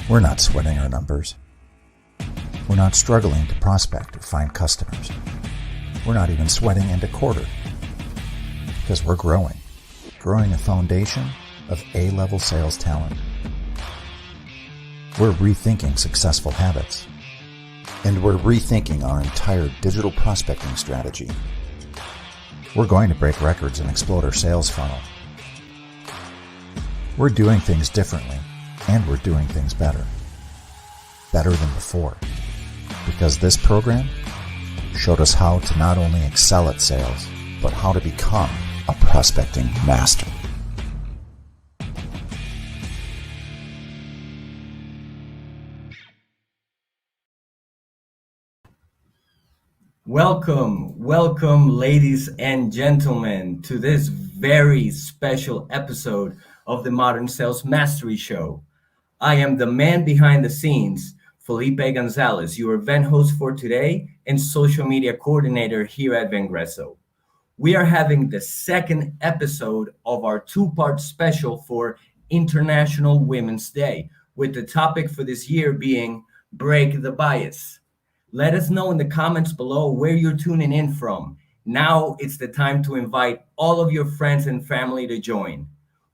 We're not sweating our numbers. We're not struggling to prospect or find customers. We're not even sweating into quarter. Because we're growing a foundation of A-level sales talent. We're rethinking successful habits. And we're rethinking our entire digital prospecting strategy. We're going to break records and explode our sales funnel. We're doing things differently, and we're doing things better. Better than before. Because this program showed us how to not only excel at sales, but how to become a prospecting master. Welcome, ladies and gentlemen, to this very special episode of the Modern Sales Mastery Show. I am the man behind the scenes, Felipe Gonzalez, your event host for today and social media coordinator here at Vengreso. We are having the second episode of our two-part special for International Women's Day, with the topic for this year being Break the Bias. Let us know in the comments below where you're tuning in from. Now it's the time to invite all of your friends and family to join.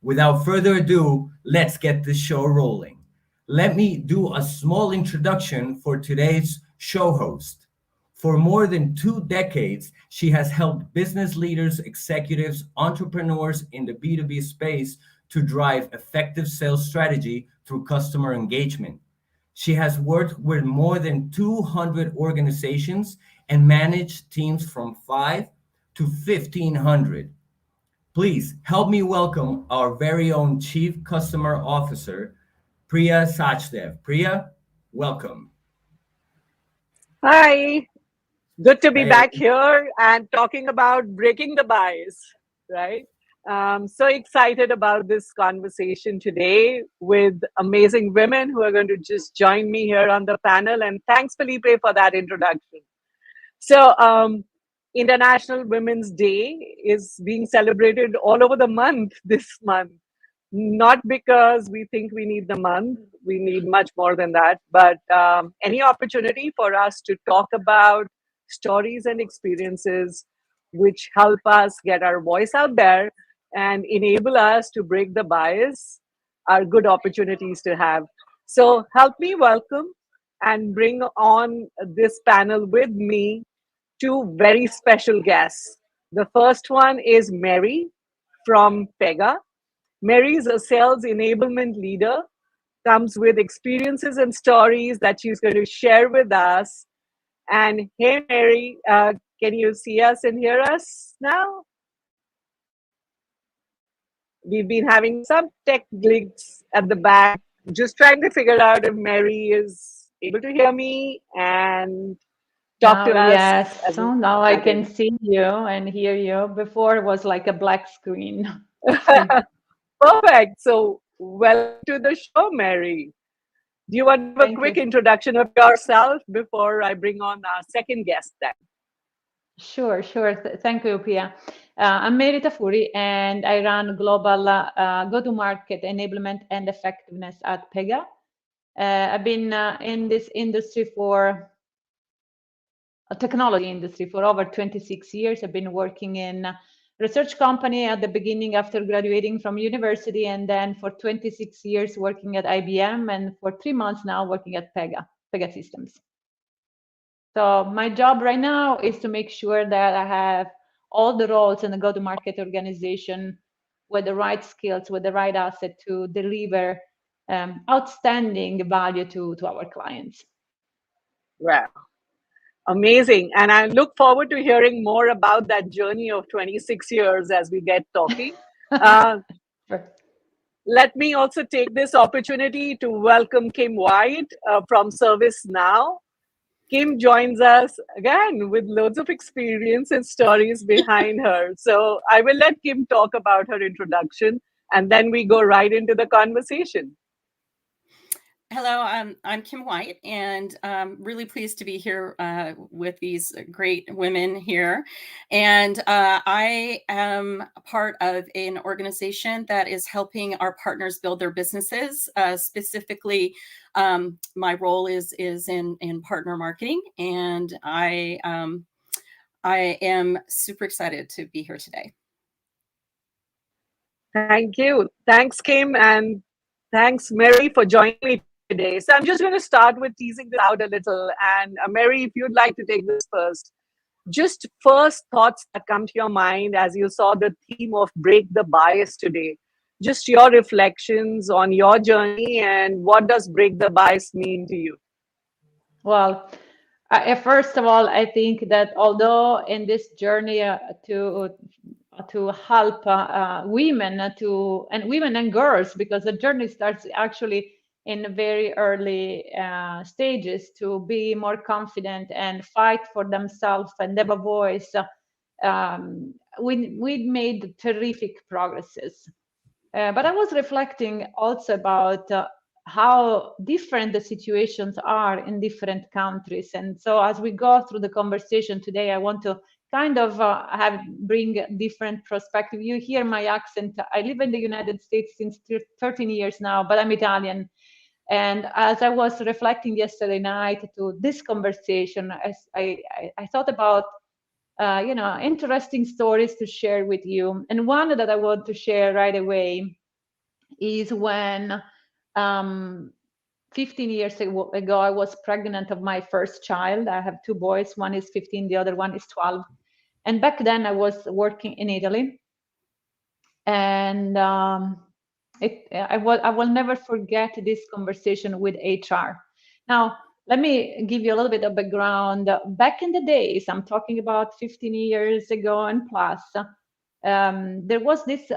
Without further ado, let's get this show rolling. Let me do a small introduction for today's show host. For more than 2 decades, she has helped business leaders, executives, entrepreneurs in the B2B space to drive effective sales strategy through customer engagement. She has worked with more than 200 organizations and managed teams from 5 to 1,500. Please help me welcome our very own Chief Customer Officer, Priya Sachdev. Priya, welcome. Hi, good to be back here and talking about breaking the bias, right? So excited about this conversation today with amazing women who are going to just join me here on the panel. And thanks, Felipe, for that introduction. So International Women's Day is being celebrated all over the month this month. Not because we think we need the month, we need much more than that, but any opportunity for us to talk about stories and experiences which help us get our voice out there and enable us to break the bias are good opportunities to have. So help me welcome and bring on this panel with me 2 very special guests. The first one is Mary from Pega. Mary is a sales enablement leader, comes with experiences and stories that she's going to share with us. And hey, Mary, can you see us and hear us now? We've been having some tech glitches at the back, just trying to figure out if Mary is able to hear me and talk to us. Yes, so now I can see you and hear you. Before it was like a black screen. Perfect. So welcome to the show, Mary. Do you want to have a quick introduction of yourself before I bring on our second guest then? Sure. Thank you, Priya. I'm Mary Tafuri, and I run global go-to-market enablement and effectiveness at Pega. I've been in this industry technology industry for over 26 years. I've been working in research company at the beginning after graduating from university, and then for 26 years working at IBM, and for 3 months now working at Pega Systems. So my job right now is to make sure that I have all the roles in the go-to-market organization with the right skills, with the right asset to deliver outstanding value to our clients. Wow. Amazing. And I look forward to hearing more about that journey of 26 years as we get talking. Sure. Let me also take this opportunity to welcome Kim White from ServiceNow. Kim joins us again with loads of experience and stories behind her. So I will let Kim talk about her introduction, and then we go right into the conversation. Hello, I'm Kim White, and really pleased to be here with these great women here. And I am a part of an organization that is helping our partners build their businesses. Specifically, my role is in partner marketing, and I am super excited to be here today. Thank you. Thanks, Kim, and thanks, Mary, for joining me today. So I'm just going to start with teasing this out a little. And Mary, if you'd like to take this first, just first thoughts that come to your mind as you saw the theme of Break the Bias today. Just your reflections on your journey and what does Break the Bias mean to you? Well, first of all, I think that although in this journey to help women and women and girls, because the journey starts actually in very early stages, to be more confident and fight for themselves and have a voice. We made terrific progresses. But I was reflecting also about how different the situations are in different countries. And so as we go through the conversation today, I want to kind of bring different perspective. You hear my accent. I live in the United States since 13 years now, but I'm Italian. And as I was reflecting yesterday night to this conversation, I thought about interesting stories to share with you. And one that I want to share right away is when 15 years ago, I was pregnant of my first child. I have two boys. One is 15, the other one is 12. And back then I was working in Italy. And I will never forget this conversation with HR. Now, let me give you a little bit of background. Back in the days, I'm talking about 15 years ago and plus, there was this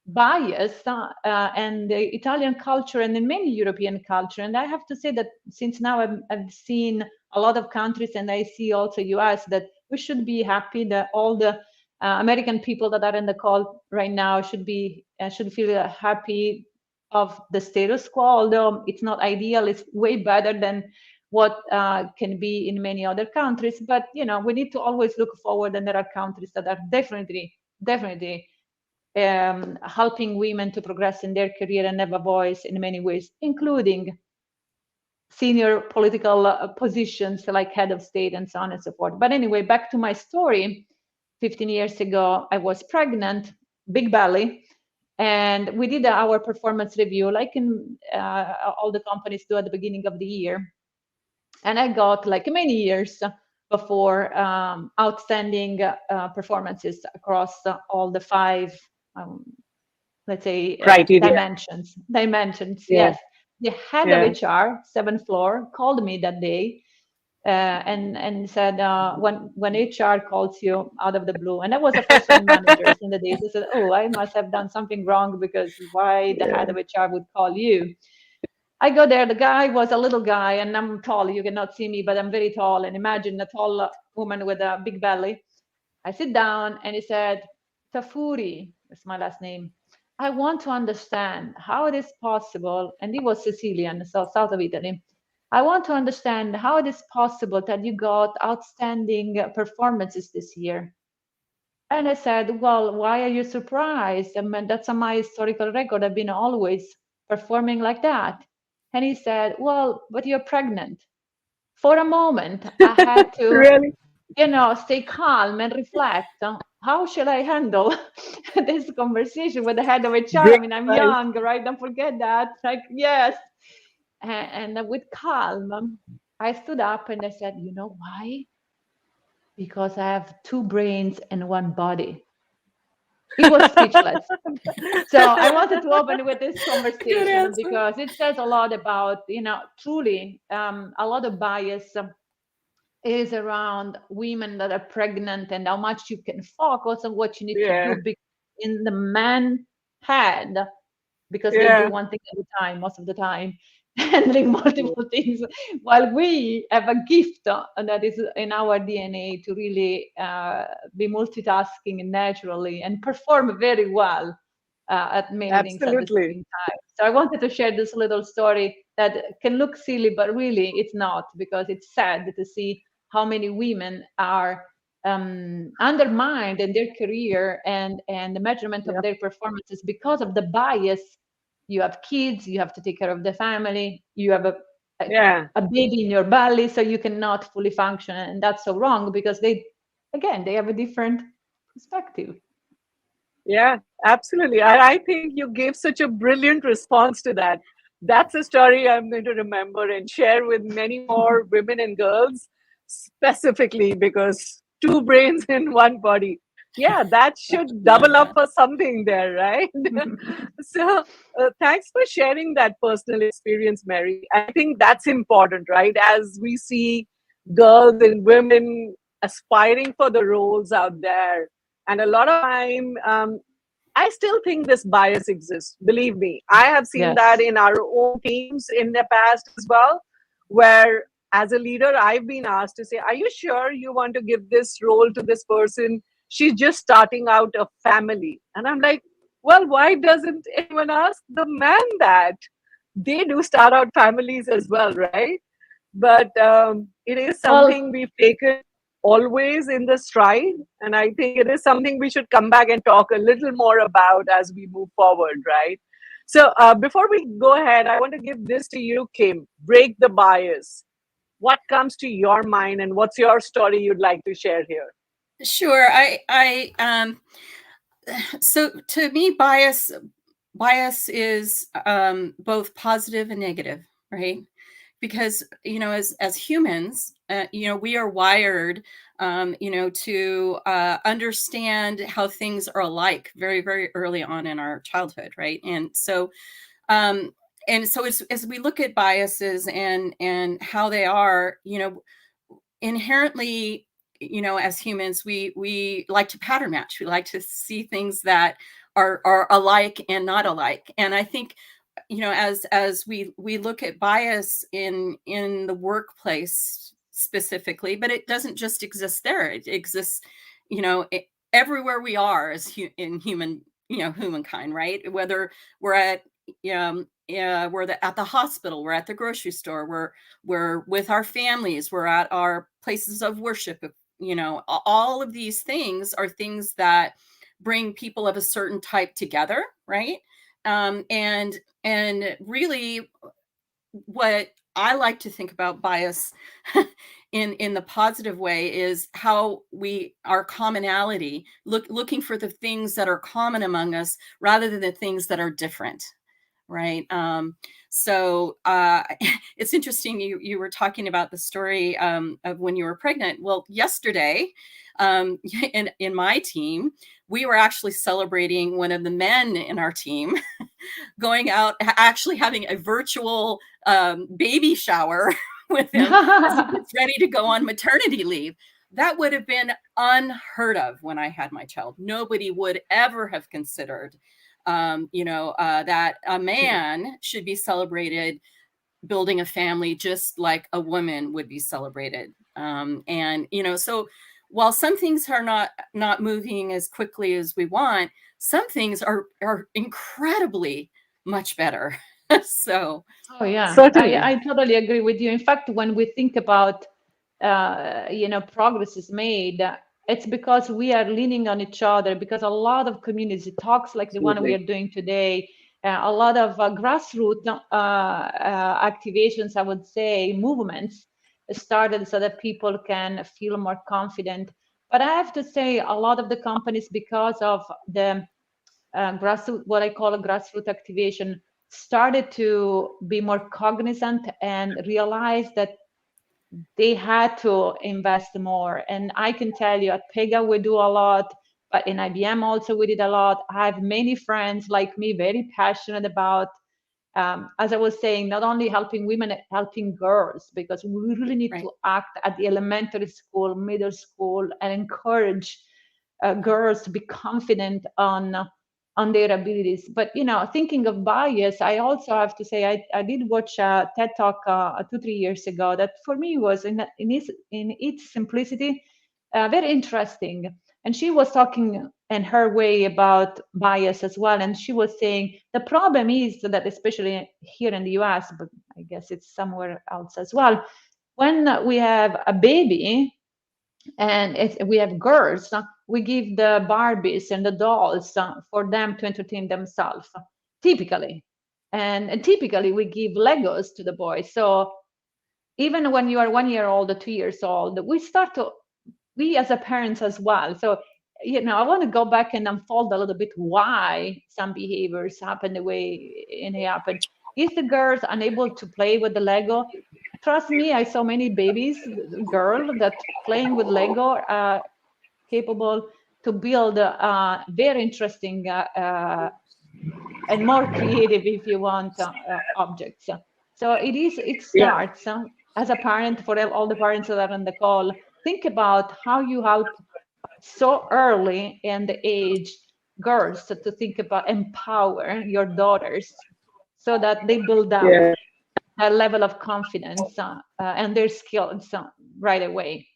bias and the Italian culture and in many European culture. And I have to say that since now I've seen a lot of countries, and I see also US, that we should be happy that all the American people that are in the call right now should feel happy of the status quo, although it's not ideal. It's way better than what can be in many other countries. But we need to always look forward, and there are countries that are definitely helping women to progress in their career and have a voice in many ways, including senior political positions like head of state and so on and so forth. But anyway, back to my story. 15 years ago, I was pregnant, big belly, and we did our performance review like in all the companies do at the beginning of the year. And I got, like many years before, outstanding performances across all the 5 let's say dimensions. Yes. The head of HR, 7th floor, called me that day and said, when HR calls you out of the blue, and I was a first-line manager in the days, I said, oh, I must have done something wrong, because why the head of HR would call you? I go there, the guy was a little guy, and I'm tall, you cannot see me, but I'm very tall, and imagine a tall woman with a big belly. I sit down, and he said, Tafuri, that's my last name, I want to understand how it is possible, and he was Sicilian, so south of Italy. I want to understand how it is possible that you got outstanding performances this year. And I said, well, why are you surprised? I mean, that's my historical record. I've been always performing like that. And he said, well, but you're pregnant. For a moment, I had to, really? Stay calm and reflect. How shall I handle this conversation with the head of HR? I mean, I'm young, right? Don't forget that. Like, yes. And with calm, I stood up and I said, you know why? Because I have 2 brains and 1 body. He was speechless. So I wanted to open with this conversation because it says a lot about, truly a lot of bias is around women that are pregnant and how much you can focus on what you need to do in the man head, because they do one thing at a time most of the time, handling multiple things, while we have a gift that is in our DNA to really be multitasking naturally and perform very well. at many things at the Absolutely. same time. So I wanted to share this little story that can look silly, but really it's not, because it's sad to see how many women are undermined in their career and the measurement of Yep. their performances because of the bias. You have kids, you have to take care of the family, you have a, Yeah. a baby in your belly, so you cannot fully function, and that's so wrong because they have a different perspective. Yeah, absolutely. I think you gave such a brilliant response to that. That's a story I'm going to remember and share with many more women and girls, specifically because two brains in one body. Yeah, that should double up for something there, right? So, thanks for sharing that personal experience, Mary. I think that's important, right? As we see girls and women aspiring for the roles out there, and a lot of time, I still think this bias exists. Believe me, I have seen that Yes. in our own teams in the past as well, where as a leader, I've been asked to say, "Are you sure you want to give this role to this person? She's just starting out a family." And I'm like, well, why doesn't anyone ask the man that? They do start out families as well, right? But it is Well, something we've taken always in the stride, and I think it is something we should come back and talk a little more about as we move forward, right? So before we go ahead, I want to give this to you, Kim. Break the bias. What comes to your mind, and what's your story you'd like to share here? Sure. So to me, bias is both positive and negative, right? Because as humans, we are wired, to understand how things are alike very, very early on in our childhood, right? Um, and so as we look at biases and how they are, inherently, as humans, we like to pattern match. We like to see things that are alike and not alike. And I think, as we look at bias in the workplace specifically, but it doesn't just exist there. It exists, everywhere we are as in humankind, right? Whether we're at at the hospital, we're at the grocery store, we're with our families, we're at our places of worship. All of these things are things that bring people of a certain type together, right? And really, what I like to think about bias in the positive way is how our commonality, looking for the things that are common among us rather than the things that are different, right? So it's interesting, you were talking about the story of when you were pregnant. Well, yesterday, in my team, we were actually celebrating one of the men in our team going out, actually having a virtual baby shower with him as he gets ready to go on maternity leave. That would have been unheard of when I had my child. Nobody would ever have considered, that a man should be celebrated building a family just like a woman would be celebrated. So while some things are not moving as quickly as we want, some things are incredibly much better. So oh yeah, Certainly. I totally agree with you. In fact, when we think about progress is made, it's because we are leaning on each other, because a lot of community talks like the one we Absolutely. are doing today, a lot of grassroots activations, I would say, movements started so that people can feel more confident. But I have to say, a lot of the companies, because of the grassroots, what I call a grassroots activation, started to be more cognizant and realize that they had to invest more. And I can tell you, at Pega we do a lot, but in IBM also we did a lot. I have many friends like me, very passionate about, as I was saying, not only helping women, helping girls, because we really need right. to act at the elementary school, middle school, and encourage girls to be confident on their abilities. But thinking of bias, I also have to say I did watch a TED talk 2-3 years ago that for me was in its simplicity very interesting. And she was talking and her way about bias as well. And she was saying the problem is that, especially here in the US, but I guess it's somewhere else as well, when we have a baby and we have girls, we give the Barbies and the dolls for them to entertain themselves, typically. And typically we give Legos to the boys. So even when you are 1 year old or 2 years old, we as a parents as well. So, I want to go back and unfold a little bit why some behaviors happen the way they happen. Is the girls unable to play with the Lego? Trust me, I saw many babies, girl, that playing with Lego are capable to build very interesting and more creative, if you want, objects. So it starts as a parent, for all the parents that are on the call, think about how you help so early in the age girls to think about empower your daughters so that they build up a level of confidence and their skills right away.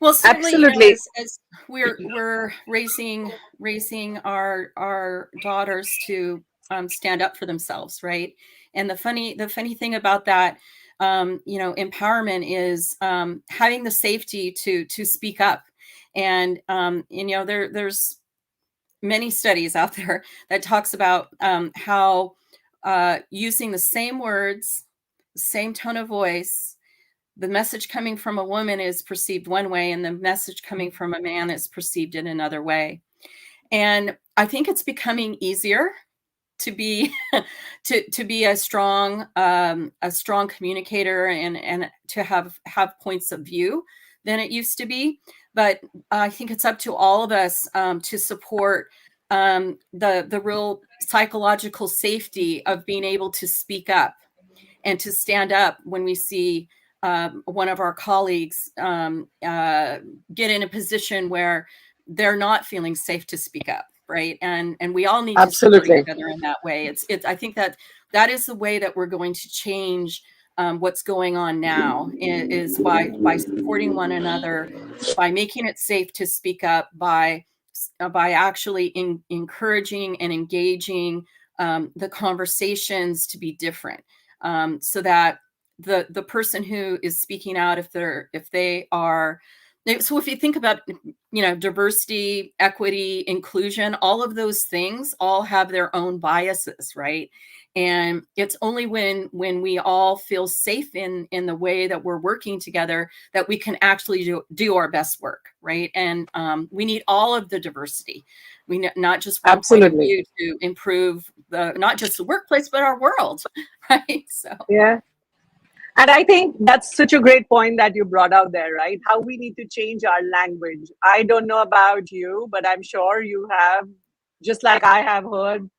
Well, certainly, Absolutely. as we're raising our daughters to stand up for themselves, right? And the funny thing about that, empowerment is having the safety to speak up. And there's many studies out there that talks about how using the same words, same tone of voice, the message coming from a woman is perceived one way and the message coming from a man is perceived in another way. And I think it's becoming easier to be to be a strong communicator and to have points of view than it used to be. But I think it's up to all of us to support the real psychological safety of being able to speak up and to stand up when we see one of our colleagues get in a position where they're not feeling safe to speak up, right? And we all need to support each other in that way. I think that is the way that we're going to change what's going on now is by supporting one another, by making it safe to speak up, by actually encouraging and engaging the conversations to be different, so that the person who is speaking out, if they are, so if you think about, diversity, equity, inclusion, all of those things all have their own biases, right? And it's only when we all feel safe in the way that we're working together that we can actually do our best work, right? And we need all of the diversity. We not just one point of view to improve not just the workplace, but our world, right? So yeah. And I think that's such a great point that you brought out there, right? How we need to change our language. I don't know about you, but I'm sure you have, just like I have heard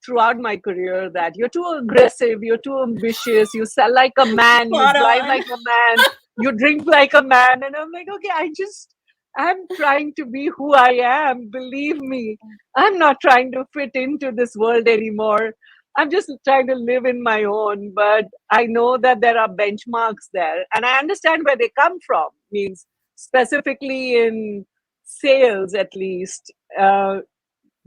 throughout my career, that you're too aggressive, you're too ambitious, you sell like a man, you drive like a man, you drink like a man. And I'm like, okay, I'm trying to be who I am. Believe me, I'm not trying to fit into this world anymore. I'm just trying to live in my own, but I know that there are benchmarks there, and I understand where they come from. Means specifically in sales, at least, the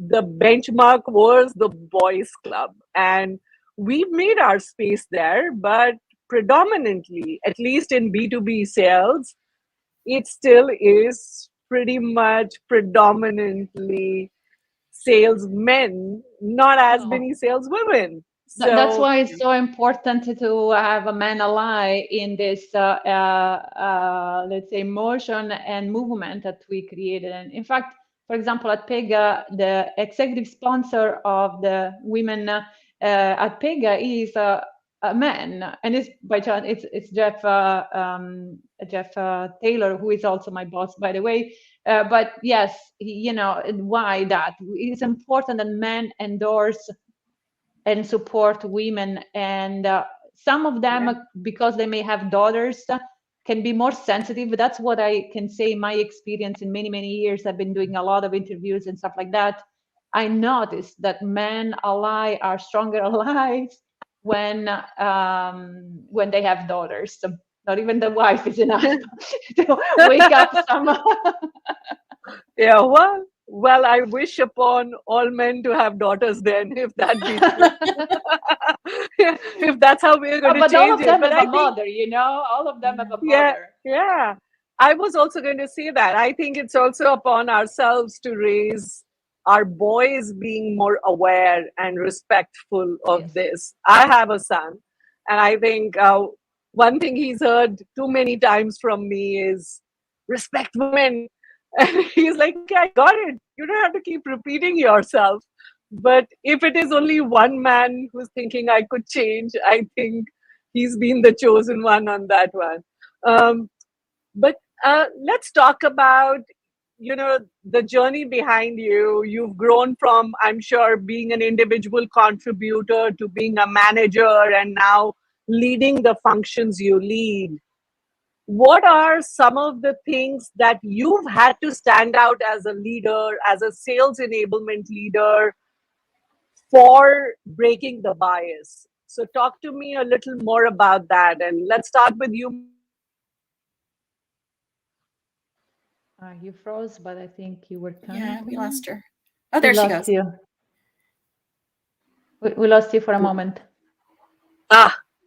benchmark was the boys' club, and we've made our space there. But predominantly, at least in B2B sales, it still is pretty much predominantly salesmen, not as many saleswomen. So that's why it's so important to have a man ally in this, let's say, motion and movement that we created. And in fact, for example, at Pega, the executive sponsor of the women at Pega is a man, and it's by chance it's Jeff Taylor, who is also my boss, by the way. But yes, why that? It's important that men endorse and support women, and some of them, because they may have daughters, can be more sensitive. That's what I can say, my experience in many years. I've been doing a lot of interviews and stuff like that. I noticed that men ally are stronger allies when they have daughters. So not even the wife is enough to wake up some Yeah, well, I wish upon all men to have daughters then, if that be true. If that's how we're going to But all change of it. them But have a I think, mother, all of them have a yeah, mother. yeah. I was also going to say that. I think it's also upon ourselves to raise our boys being more aware and respectful of Yes. this. I have a son, and I think one thing he's heard too many times from me is respect women. And he's like, okay, I got it. You don't have to keep repeating yourself. But if it is only one man who's thinking I could change, I think he's been the chosen one on that one. But let's talk about, the journey behind you. You've grown from, I'm sure, being an individual contributor to being a manager and now leading the functions you lead. What are some of the things that you've had to stand out as a leader, as a sales enablement leader, for breaking the bias? So talk to me a little more about that. And let's start with you. You froze, but I think you were coming. Yeah, we lost her. Oh, We there she lost goes. you. We lost you for a moment.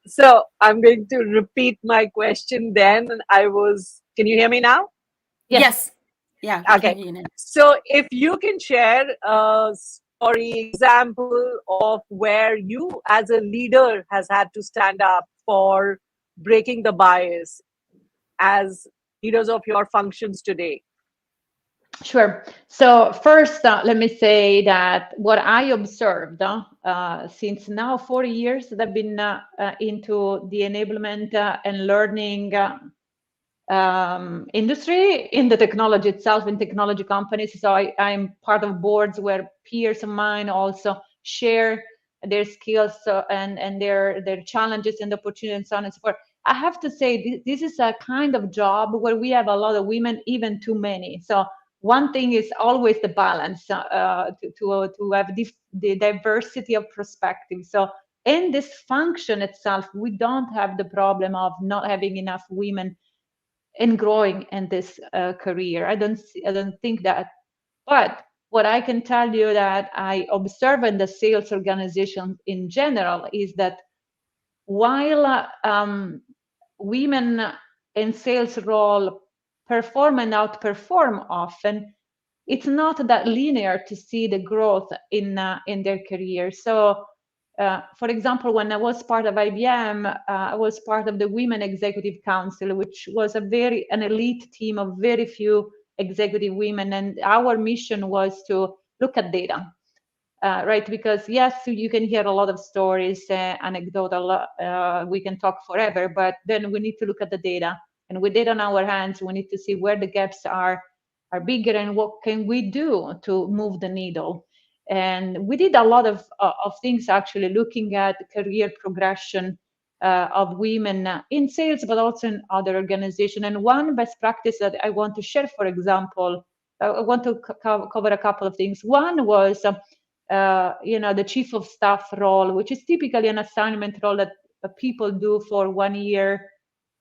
So I'm going to repeat my question then. Can you hear me now? Yes. Yeah, we Okay. can hear you now. So if you can share a story, example of where you as a leader has had to stand up for breaking the bias as leaders of your functions today. Sure. So first, let me say that what I observed since now 4 years that I've been into the enablement and learning industry in the technology itself, in technology companies. So I'm part of boards where peers of mine also share their skills and their challenges and opportunities and so on and so forth. I have to say this is a kind of job where we have a lot of women, even too many. So one thing is always the balance to have the diversity of perspective. So in this function itself, we don't have the problem of not having enough women in growing in this career. I don't think that. But what I can tell you that I observe in the sales organization in general is that while women in sales role perform and outperform often, it's not that linear to see the growth in their career. So for example, when I was part of IBM, I was part of the Women Executive Council, which was an elite team of very few executive women. And our mission was to look at data, right? Because yes, you can hear a lot of stories, anecdotal, we can talk forever, but then we need to look at the data. And with data in our hands, we need to see where the gaps are bigger and what can we do to move the needle. And we did a lot of things actually looking at career progression of women in sales, but also in other organizations. And one best practice that I want to share, for example, I want to cover a couple of things. One was, the chief of staff role, which is typically an assignment role that people do for 1 year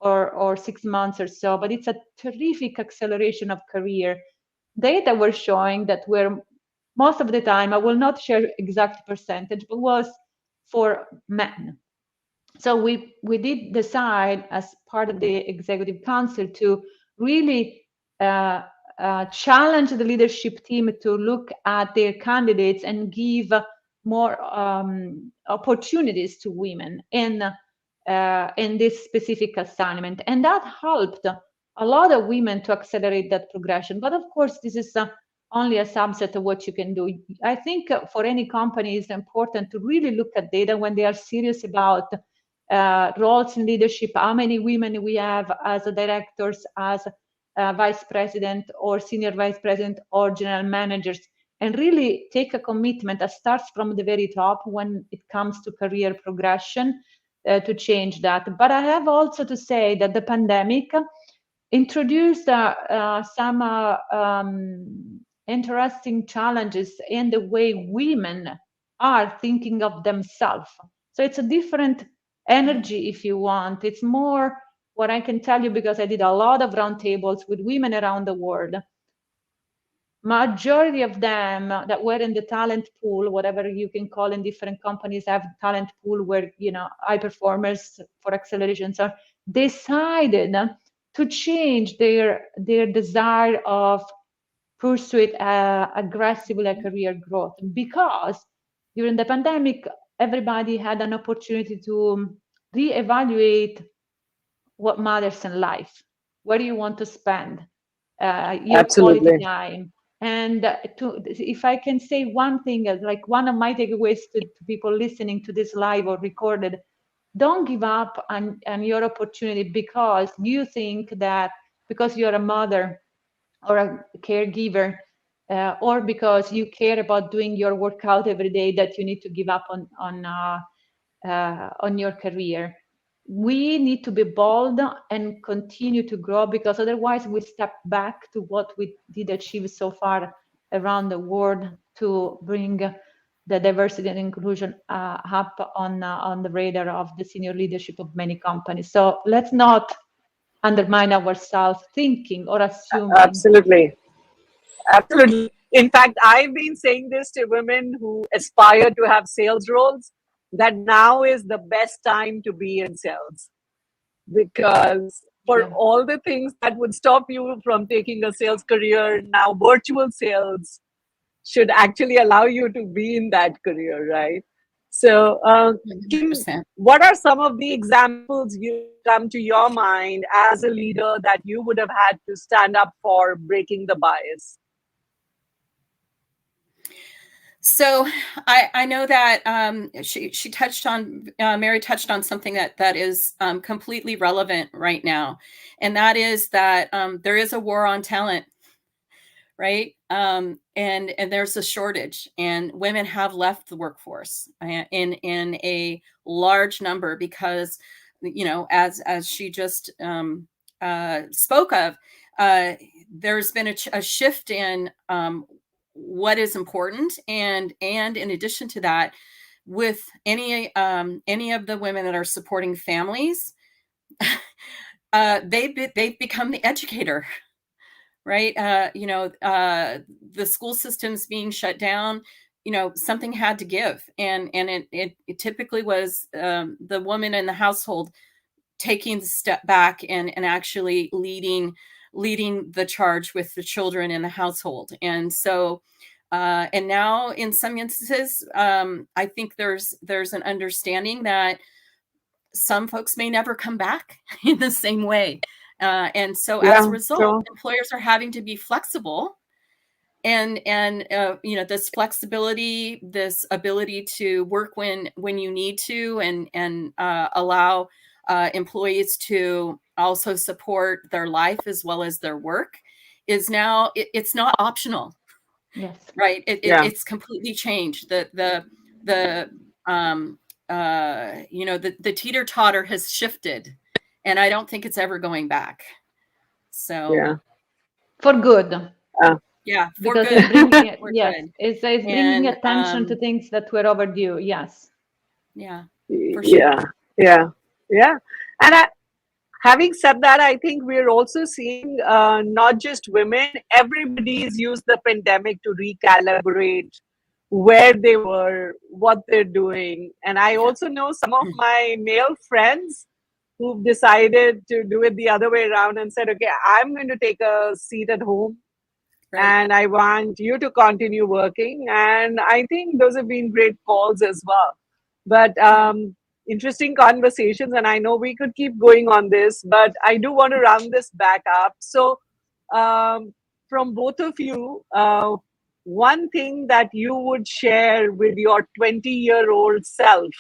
or 6 months or so, but it's a terrific acceleration of career. Data were showing that most of the time, I will not share exact percentage, but was for men. So we did decide as part of the executive council to really challenge the leadership team to look at their candidates and give more opportunities to women in this specific assignment. And that helped a lot of women to accelerate that progression. But of course, this is only a subset of what you can do. I think for any company, it's important to really look at data when they are serious about roles in leadership, how many women we have as directors, as vice president or senior vice president or general managers, and really take a commitment that starts from the very top when it comes to career progression to change that. But I have also to say that the pandemic introduced some interesting challenges in the way women are thinking of themselves. So it's a different energy, if you want. It's more what I can tell you, because I did a lot of roundtables with women around the world. majority of them that were in the talent pool, whatever you can call in different companies have talent pool where, high performers for accelerations are, decided to change their desire of pursue aggressively career growth, because during the pandemic, everybody had an opportunity to reevaluate what matters in life. Where do you want to spend your quality time? And if I can say one thing, like one of my takeaways to people listening to this live or recorded, don't give up on your opportunity because you think that because you're a mother or a caregiver, or because you care about doing your workout every day, that you need to give up on your career. We need to be bold and continue to grow, because otherwise we step back to what we did achieve so far around the world to bring the diversity and inclusion up on the radar of the senior leadership of many companies. So let's not undermine ourselves thinking or assuming. Absolutely. Absolutely. In fact, I've been saying this to women who aspire to have sales roles, that now is the best time to be in sales. Because for all the things that would stop you from taking a sales career, now virtual sales should actually allow you to be in that career, right? So, Kim, 100%. what are some of the examples you come to your mind as a leader that you would have had to stand up for breaking the bias? So I know that she touched on, Mary touched on something that is completely relevant right now, and that is that there is a war on talent, right? And there's a shortage, and women have left the workforce in a large number because, as she just spoke of, there's been a shift in what is important, and in addition to that, with any of the women that are supporting families, they've become the educator, right? The school system's being shut down. Something had to give, and it typically was the woman in the household taking the step back and actually leading the charge with the children in the household. And so and now in some instances, I think there's an understanding that some folks may never come back in the same way. And so as a result, employers are having to be flexible, and this flexibility, this ability to work when you need to, and allow employees to also support their life as well as their work, is now it's not optional. Yes. Right. It's completely changed. The teeter-totter has shifted, and I don't think it's ever going back. So for good. For because good. It's bringing, good. It's bringing attention to things that were overdue. Yes. Yeah. For sure. Yeah. And having said that, I think we're also seeing not just women, everybody's used the pandemic to recalibrate where they were, what they're doing. And I also know some of my male friends who've decided to do it the other way around and said, okay, I'm going to take a seat at home. Right. And I want you to continue working. And I think those have been great calls as well. But interesting conversations. And I know we could keep going on this, but I do want to round this back up. So from both of you, one thing that you would share with your 20-year-old self,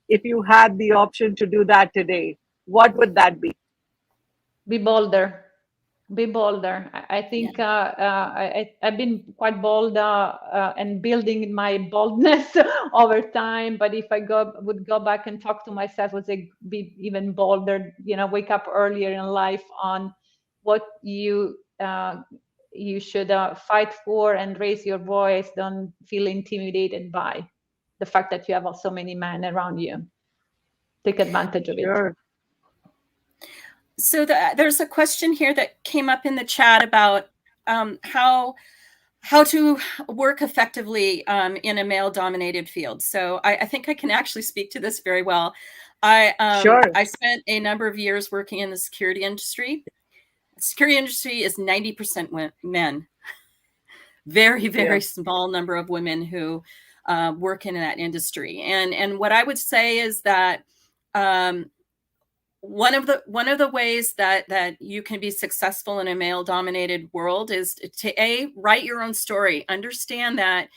if you had the option to do that today, what would that be? Be bolder. Be bolder. I think I've been quite bold and building my boldness over time. But if I would go back and talk to myself, would say be even bolder. Wake up earlier in life on what you should fight for, and raise your voice. Don't feel intimidated by the fact that you have so many men around you. Take advantage of it. So there's a question here that came up in the chat about how how to work effectively in a male-dominated field. So I think I can actually speak to this very well. Sure. I spent a number of years working in the security industry. The security industry is 90% men. Very, very small number of women who work in that industry. And what I would say is that one of the ways that you can be successful in a male-dominated world is to write your own story. Understand that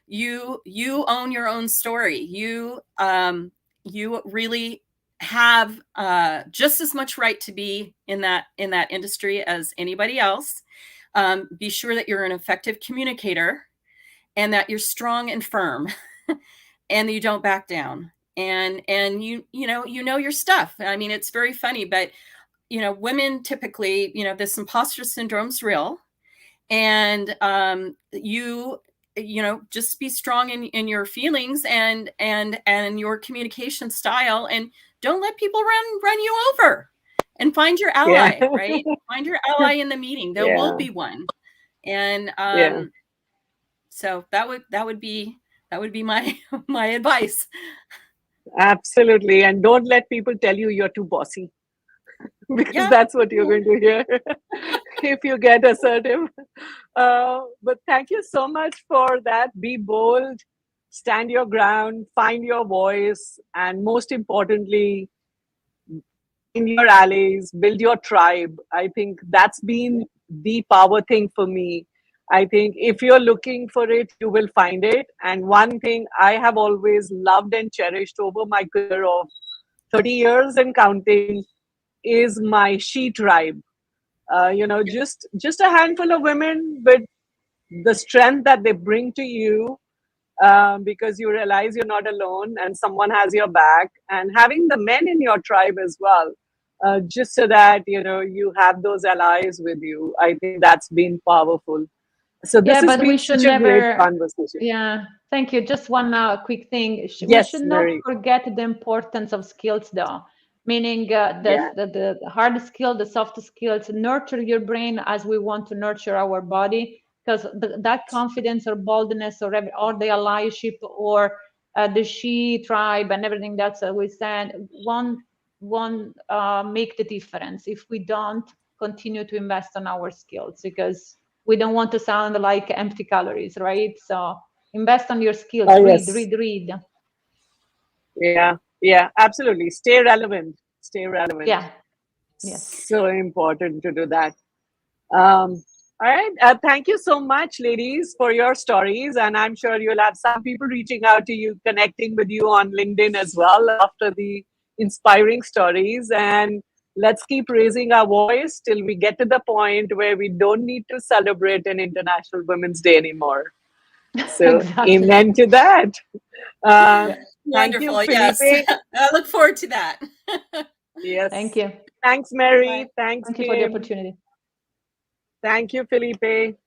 you own your own story. You really have just as much right to be in that industry as anybody else. Be sure that you're an effective communicator and that you're strong and firm and you don't back down. And you know your stuff. I mean, it's very funny, but women typically, this imposter syndrome's real, and you just be strong in your feelings and your communication style, and don't let people run you over. And find your ally, right? Find your ally in the meeting. There will be one. And so that would be my advice. Absolutely. And don't let people tell you you're too bossy, because that's what you're going to hear if you get assertive. But thank you so much for that. Be bold, stand your ground, find your voice, and most importantly, find your allies, build your tribe. I think that's been the power thing for me. I think if you're looking for it, you will find it. And one thing I have always loved and cherished over my career of 30 years and counting is my she tribe. Just a handful of women, but the strength that they bring to you, because you realize you're not alone and someone has your back, and having the men in your tribe as well, just so that you have those allies with you. I think that's been powerful. So this has been such a great conversation. Yeah, thank you. Just one quick thing. Yes, we should not Mary. forget the importance of skills, though. Meaning the hard skill, the soft skills. Nurture your brain as we want to nurture our body, because that confidence or boldness or the allyship or the she tribe and everything that's we said won't make the difference if we don't continue to invest on our skills, because we don't want to sound like empty calories, right? So invest on your skills. Read. Yeah, absolutely. Stay relevant. Yeah. Yes. So important to do that. All right. Thank you so much, ladies, for your stories. And I'm sure you'll have some people reaching out to you, connecting with you on LinkedIn as well after the inspiring stories. And let's keep raising our voice till we get to the point where we don't need to celebrate an International Women's Day anymore. So amen to that. Wonderful. Thank you, Yes. I look forward to that. Yes. Thank you. Thanks, Mary. Bye. Thanks, Thank you for the opportunity. Thank you, Felipe.